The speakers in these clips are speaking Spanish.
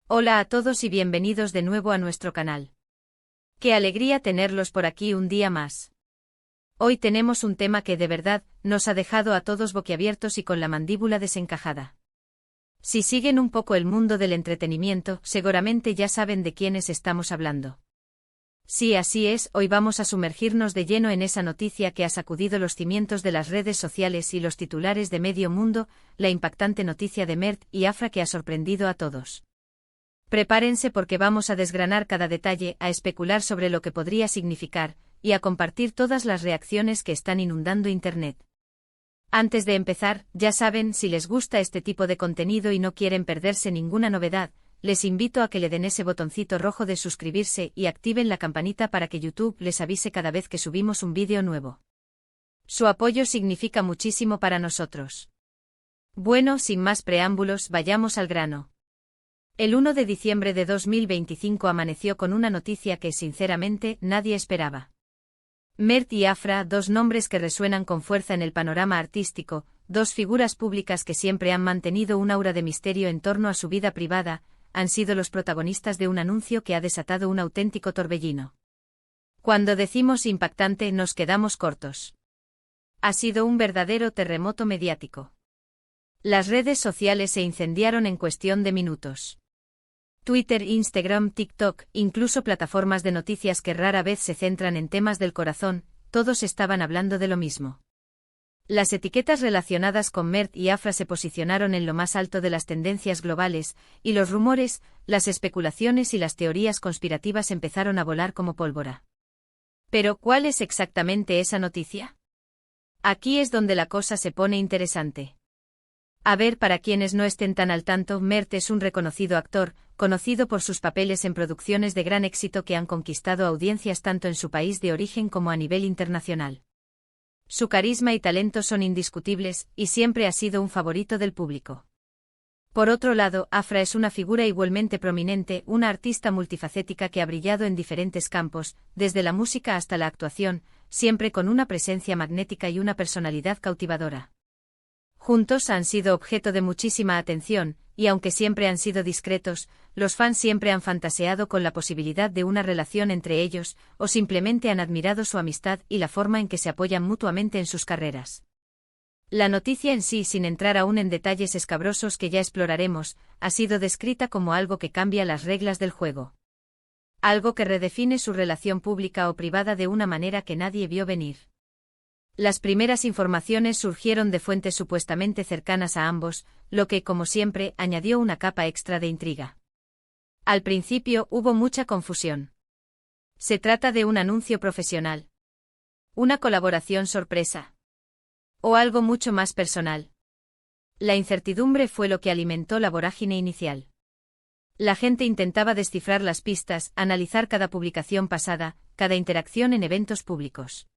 Hola a todos y bienvenidos de nuevo a nuestro canal. Qué alegría tenerlos por aquí un día más. Hoy tenemos un tema que de verdad nos ha dejado a todos boquiabiertos y con la mandíbula desencajada. Si siguen un poco el mundo del entretenimiento, seguramente ya saben de quiénes estamos hablando. Sí, así es, hoy vamos a sumergirnos de lleno en esa noticia que ha sacudido los cimientos de las redes sociales y los titulares de medio mundo, la impactante noticia de Mert y Afra que ha sorprendido a todos. Prepárense porque vamos a desgranar cada detalle, a especular sobre lo que podría significar, y a compartir todas las reacciones que están inundando Internet. Antes de empezar, ya saben, si les gusta este tipo de contenido y no quieren perderse ninguna novedad, les invito a que le den ese botoncito rojo de suscribirse y activen la campanita para que YouTube les avise cada vez que subimos un vídeo nuevo. Su apoyo significa muchísimo para nosotros. Bueno, sin más preámbulos, vayamos al grano. El 1 de diciembre de 2025 amaneció con una noticia que, sinceramente, nadie esperaba. Mert y Afra, dos nombres que resuenan con fuerza en el panorama artístico, dos figuras públicas que siempre han mantenido un aura de misterio en torno a su vida privada, han sido los protagonistas de un anuncio que ha desatado un auténtico torbellino. Cuando decimos impactante nos quedamos cortos. Ha sido un verdadero terremoto mediático. Las redes sociales se incendiaron en cuestión de minutos. Twitter, Instagram, TikTok, incluso plataformas de noticias que rara vez se centran en temas del corazón, todos estaban hablando de lo mismo. Las etiquetas relacionadas con Mert y Afra se posicionaron en lo más alto de las tendencias globales, y los rumores, las especulaciones y las teorías conspirativas empezaron a volar como pólvora. Pero, ¿cuál es exactamente esa noticia? Aquí es donde la cosa se pone interesante. A ver, para quienes no estén tan al tanto, Mert es un reconocido actor, conocido por sus papeles en producciones de gran éxito que han conquistado audiencias tanto en su país de origen como a nivel internacional. Su carisma y talento son indiscutibles, y siempre ha sido un favorito del público. Por otro lado, Afra es una figura igualmente prominente, una artista multifacética que ha brillado en diferentes campos, desde la música hasta la actuación, siempre con una presencia magnética y una personalidad cautivadora. Juntos han sido objeto de muchísima atención, y aunque siempre han sido discretos, los fans siempre han fantaseado con la posibilidad de una relación entre ellos, o simplemente han admirado su amistad y la forma en que se apoyan mutuamente en sus carreras. La noticia en sí, sin entrar aún en detalles escabrosos que ya exploraremos, ha sido descrita como algo que cambia las reglas del juego. Algo que redefine su relación pública o privada de una manera que nadie vio venir. Las primeras informaciones surgieron de fuentes supuestamente cercanas a ambos, lo que, como siempre, añadió una capa extra de intriga. Al principio hubo mucha confusión. ¿Se trata de un anuncio profesional? ¿Una colaboración sorpresa? ¿O algo mucho más personal? La incertidumbre fue lo que alimentó la vorágine inicial. La gente intentaba descifrar las pistas, analizar cada publicación pasada, cada interacción en eventos públicos.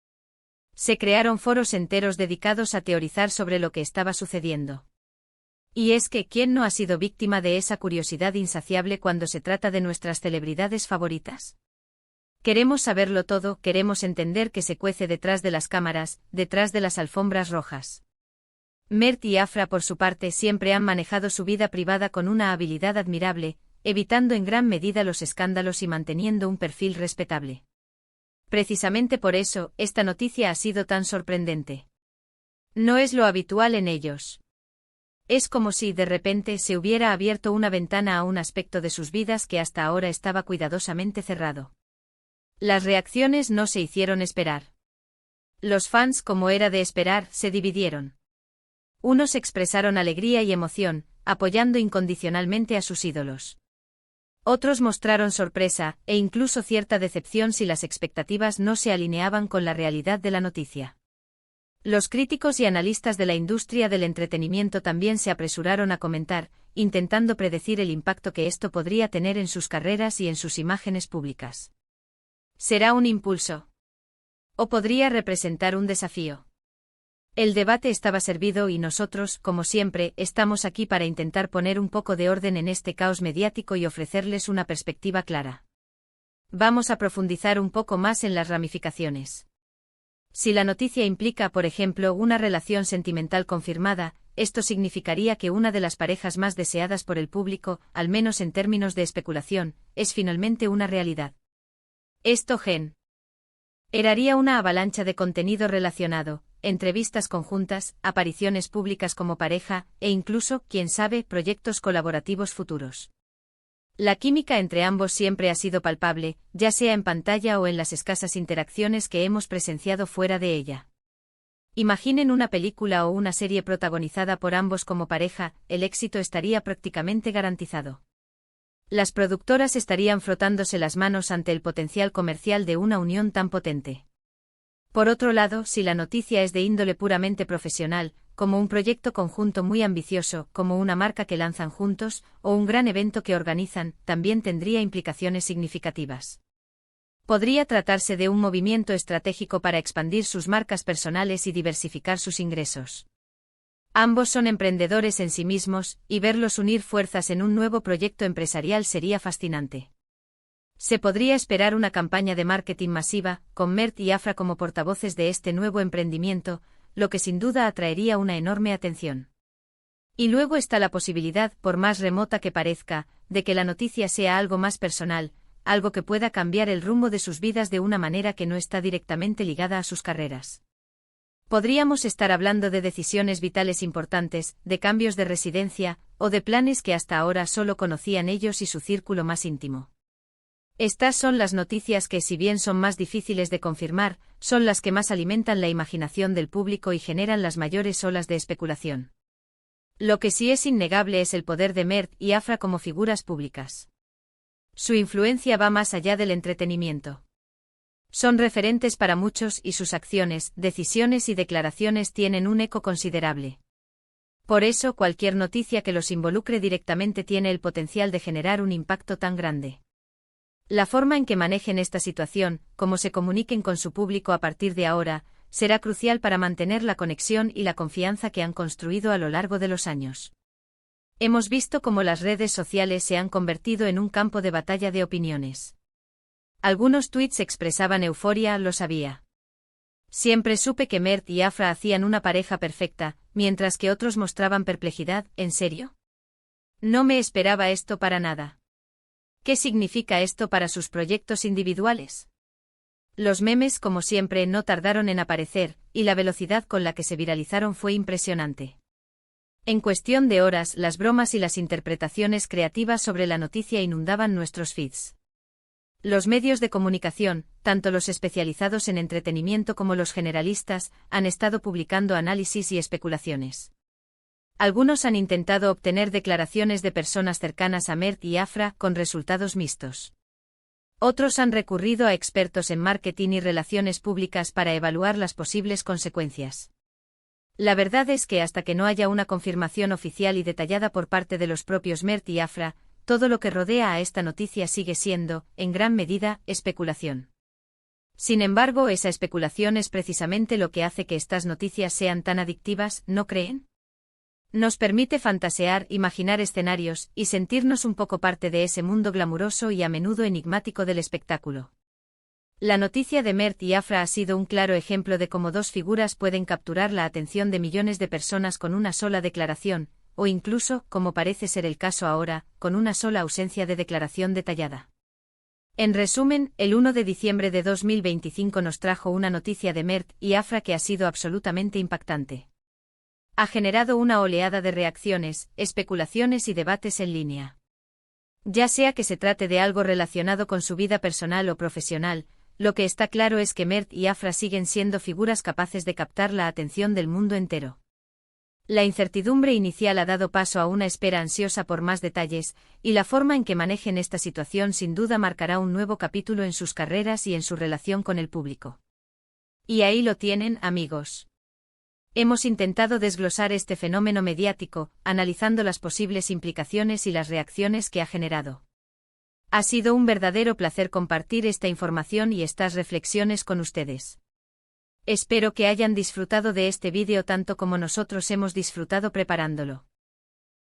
Se crearon foros enteros dedicados a teorizar sobre lo que estaba sucediendo. Y es que, ¿quién no ha sido víctima de esa curiosidad insaciable cuando se trata de nuestras celebridades favoritas? Queremos saberlo todo, queremos entender qué se cuece detrás de las cámaras, detrás de las alfombras rojas. Mert y Afra, por su parte, siempre han manejado su vida privada con una habilidad admirable, evitando en gran medida los escándalos y manteniendo un perfil respetable. Precisamente por eso, esta noticia ha sido tan sorprendente. No es lo habitual en ellos. Es como si de repente se hubiera abierto una ventana a un aspecto de sus vidas que hasta ahora estaba cuidadosamente cerrado. Las reacciones no se hicieron esperar. Los fans, como era de esperar, se dividieron. Unos expresaron alegría y emoción, apoyando incondicionalmente a sus ídolos. Otros mostraron sorpresa, e incluso cierta decepción si las expectativas no se alineaban con la realidad de la noticia. Los críticos y analistas de la industria del entretenimiento también se apresuraron a comentar, intentando predecir el impacto que esto podría tener en sus carreras y en sus imágenes públicas. ¿Será un impulso? ¿O podría representar un desafío? El debate estaba servido y nosotros, como siempre, estamos aquí para intentar poner un poco de orden en este caos mediático y ofrecerles una perspectiva clara. Vamos a profundizar un poco más en las ramificaciones. Si la noticia implica, por ejemplo, una relación sentimental confirmada, esto significaría que una de las parejas más deseadas por el público, al menos en términos de especulación, es finalmente una realidad. Esto generaría una avalancha de contenido relacionado, entrevistas conjuntas, apariciones públicas como pareja, e incluso, quién sabe, proyectos colaborativos futuros. La química entre ambos siempre ha sido palpable, ya sea en pantalla o en las escasas interacciones que hemos presenciado fuera de ella. Imaginen una película o una serie protagonizada por ambos como pareja, el éxito estaría prácticamente garantizado. Las productoras estarían frotándose las manos ante el potencial comercial de una unión tan potente. Por otro lado, si la noticia es de índole puramente profesional, como un proyecto conjunto muy ambicioso, como una marca que lanzan juntos, o un gran evento que organizan, también tendría implicaciones significativas. Podría tratarse de un movimiento estratégico para expandir sus marcas personales y diversificar sus ingresos. Ambos son emprendedores en sí mismos, y verlos unir fuerzas en un nuevo proyecto empresarial sería fascinante. Se podría esperar una campaña de marketing masiva, con Mert y Afra como portavoces de este nuevo emprendimiento, lo que sin duda atraería una enorme atención. Y luego está la posibilidad, por más remota que parezca, de que la noticia sea algo más personal, algo que pueda cambiar el rumbo de sus vidas de una manera que no está directamente ligada a sus carreras. Podríamos estar hablando de decisiones vitales importantes, de cambios de residencia, o de planes que hasta ahora solo conocían ellos y su círculo más íntimo. Estas son las noticias que, si bien son más difíciles de confirmar, son las que más alimentan la imaginación del público y generan las mayores olas de especulación. Lo que sí es innegable es el poder de Mert y Afra como figuras públicas. Su influencia va más allá del entretenimiento. Son referentes para muchos y sus acciones, decisiones y declaraciones tienen un eco considerable. Por eso cualquier noticia que los involucre directamente tiene el potencial de generar un impacto tan grande. La forma en que manejen esta situación, cómo se comuniquen con su público a partir de ahora, será crucial para mantener la conexión y la confianza que han construido a lo largo de los años. Hemos visto cómo las redes sociales se han convertido en un campo de batalla de opiniones. Algunos tweets expresaban euforia, lo sabía. Siempre supe que Mert y Afra hacían una pareja perfecta, mientras que otros mostraban perplejidad, ¿en serio? No me esperaba esto para nada. ¿Qué significa esto para sus proyectos individuales? Los memes, como siempre, no tardaron en aparecer, y la velocidad con la que se viralizaron fue impresionante. En cuestión de horas, las bromas y las interpretaciones creativas sobre la noticia inundaban nuestros feeds. Los medios de comunicación, tanto los especializados en entretenimiento como los generalistas, han estado publicando análisis y especulaciones. Algunos han intentado obtener declaraciones de personas cercanas a Mert y Afra con resultados mixtos. Otros han recurrido a expertos en marketing y relaciones públicas para evaluar las posibles consecuencias. La verdad es que hasta que no haya una confirmación oficial y detallada por parte de los propios Mert y Afra, todo lo que rodea a esta noticia sigue siendo, en gran medida, especulación. Sin embargo, esa especulación es precisamente lo que hace que estas noticias sean tan adictivas, ¿no creen? Nos permite fantasear, imaginar escenarios, y sentirnos un poco parte de ese mundo glamuroso y a menudo enigmático del espectáculo. La noticia de Mert y Afra ha sido un claro ejemplo de cómo dos figuras pueden capturar la atención de millones de personas con una sola declaración, o incluso, como parece ser el caso ahora, con una sola ausencia de declaración detallada. En resumen, el 1 de diciembre de 2025 nos trajo una noticia de Mert y Afra que ha sido absolutamente impactante. Ha generado una oleada de reacciones, especulaciones y debates en línea. Ya sea que se trate de algo relacionado con su vida personal o profesional, lo que está claro es que Mert y Afra siguen siendo figuras capaces de captar la atención del mundo entero. La incertidumbre inicial ha dado paso a una espera ansiosa por más detalles, y la forma en que manejen esta situación sin duda marcará un nuevo capítulo en sus carreras y en su relación con el público. Y ahí lo tienen, amigos. Hemos intentado desglosar este fenómeno mediático, analizando las posibles implicaciones y las reacciones que ha generado. Ha sido un verdadero placer compartir esta información y estas reflexiones con ustedes. Espero que hayan disfrutado de este vídeo tanto como nosotros hemos disfrutado preparándolo.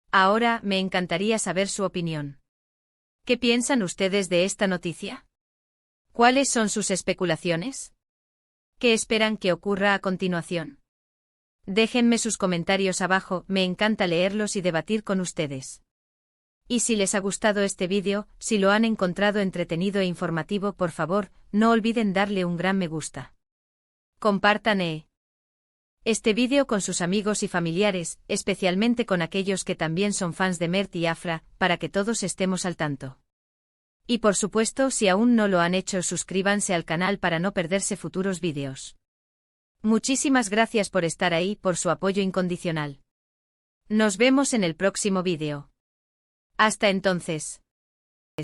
Ahora, me encantaría saber su opinión. ¿Qué piensan ustedes de esta noticia? ¿Cuáles son sus especulaciones? ¿Qué esperan que ocurra a continuación? Déjenme sus comentarios abajo, me encanta leerlos y debatir con ustedes. Y si les ha gustado este vídeo, si lo han encontrado entretenido e informativo, por favor, no olviden darle un gran me gusta. Compartan este vídeo con sus amigos y familiares, especialmente con aquellos que también son fans de Mert y Afra, para que todos estemos al tanto. Y por supuesto, si aún no lo han hecho, suscríbanse al canal para no perderse futuros vídeos. Muchísimas gracias por estar ahí, por su apoyo incondicional. Nos vemos en el próximo vídeo. Hasta entonces.